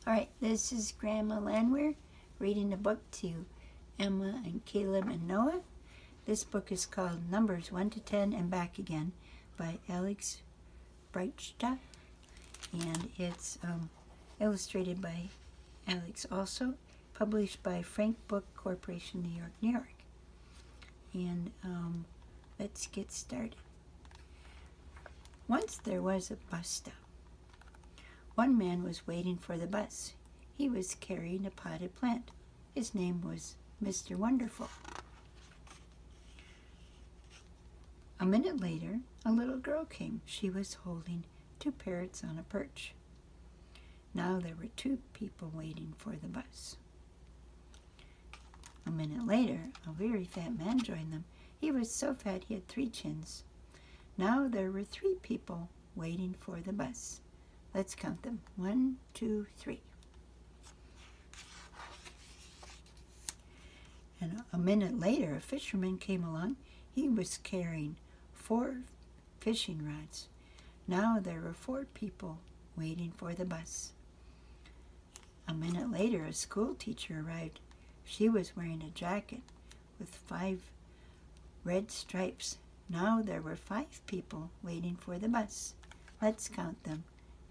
All right, this is Grandma Landwehr reading the book to Emma and Caleb and Noah. This book is called Numbers 1 to 10 and Back Again by Alex Breichta, and it's illustrated by Alex also, published by Frank Book Corporation, New York, New York. And let's get started. Once there was a bus stop. One man was waiting for the bus. He was carrying a potted plant. His name was Mr. Wonderful. A minute later, a little girl came. She was holding two parrots on a perch. Now there were two people waiting for the bus. A minute later, a very fat man joined them. He was so fat he had 3 chins. Now there were 3 people waiting for the bus. Let's count them. 1, 2, 3. And a minute later, a fisherman came along. He was carrying 4 fishing rods. Now there were 4 people waiting for the bus. A minute later, a school teacher arrived. She was wearing a jacket with 5 red stripes. Now there were 5 people waiting for the bus. Let's count them.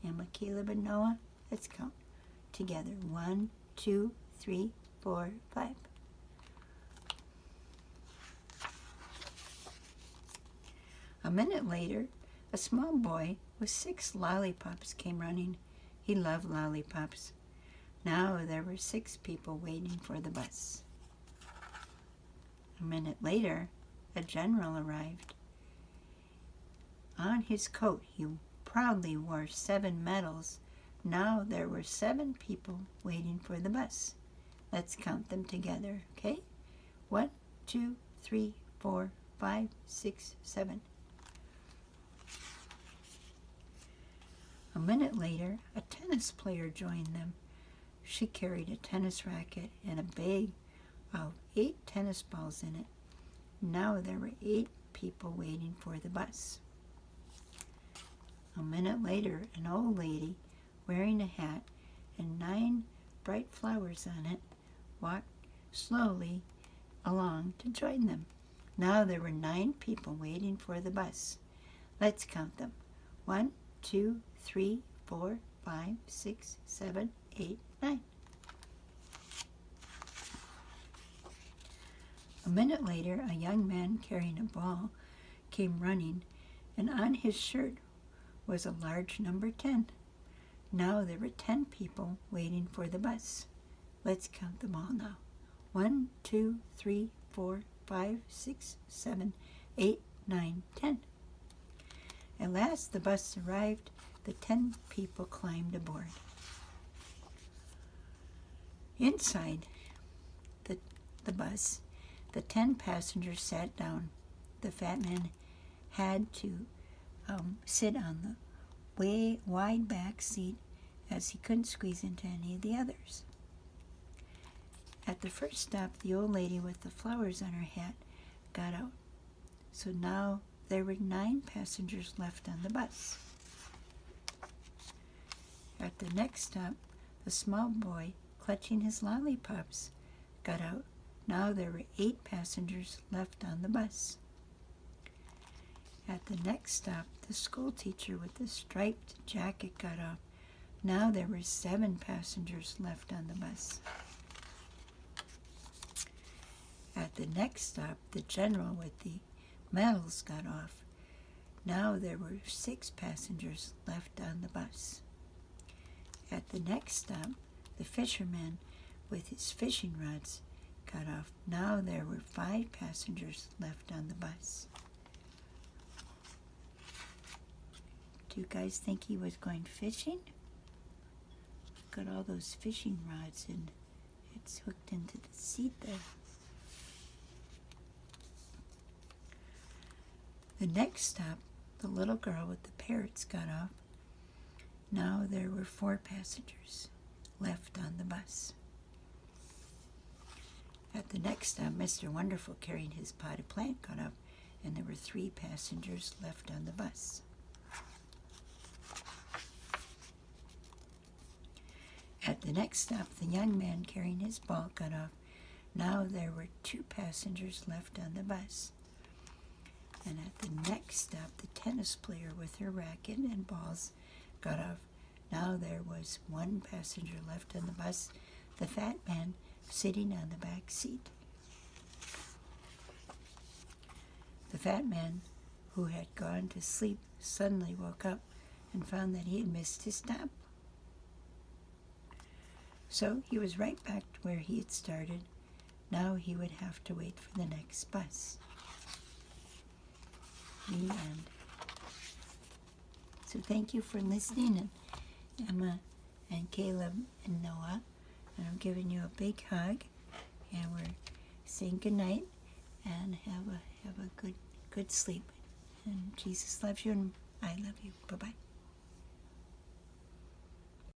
Emma, Caleb, and Noah, let's count together. 1, 2, 3, 4, 5. A minute later, a small boy with 6 lollipops came running. He loved lollipops. Now there were 6 people waiting for the bus. A minute later, a general arrived. On his coat, he proudly wore 7 medals. Now there were 7 people waiting for the bus. Let's count them together, okay? 1, 2, 3, 4, 5, 6, 7. A minute later, a tennis player joined them. She carried a tennis racket and a bag of 8 tennis balls in it. Now there were 8 people waiting for the bus. A minute later, an old lady wearing a hat and 9 bright flowers on it walked slowly along to join them. Now there were 9 people waiting for the bus. Let's count them. 1, 2, 3, 4, 5, 6, 7, 8, 9. A minute later, a young man carrying a ball came running, and on his shirt was a large number 10. Now there were 10 people waiting for the bus. Let's count them all now. 1, 2, 3, 4, 5, 6, 7, 8, 9, 10. At last the bus arrived. The 10 people climbed aboard. Inside the bus, the 10 passengers sat down. The fat man had to sit on the wide back seat as he couldn't squeeze into any of the others. At the first stop, the old lady with the flowers on her hat got out. So now there were 9 passengers left on the bus. At the next stop, the small boy, clutching his lollipops, got out. Now there were 8 passengers left on the bus. At the next stop, the school teacher with the striped jacket got off. Now there were 7 passengers left on the bus. At the next stop, the general with the medals got off. Now there were 6 passengers left on the bus. At the next stop, the fisherman with his fishing rods got off. Now there were 5 passengers left on the bus. Do you guys think he was going fishing? Look at all those fishing rods, and it's hooked into the seat there. The next stop, the little girl with the parrots got off. Now there were 4 passengers left on the bus. At the next stop, Mr. Wonderful carrying his potted plant got off, and there were 3 passengers left on the bus. At the next stop, the young man carrying his ball got off. Now there were 2 passengers left on the bus. And at the next stop, the tennis player with her racket and balls got off. Now there was 1 passenger left on the bus, the fat man sitting on the back seat. The fat man, who had gone to sleep, suddenly woke up and found that he had missed his stop. So he was right back to where he had started. Now he would have to wait for the next bus. The end. So thank you for listening, and Emma and Caleb and Noah, and I'm giving you a big hug, and we're saying good night, and have a good sleep. And Jesus loves you, and I love you. Bye-bye.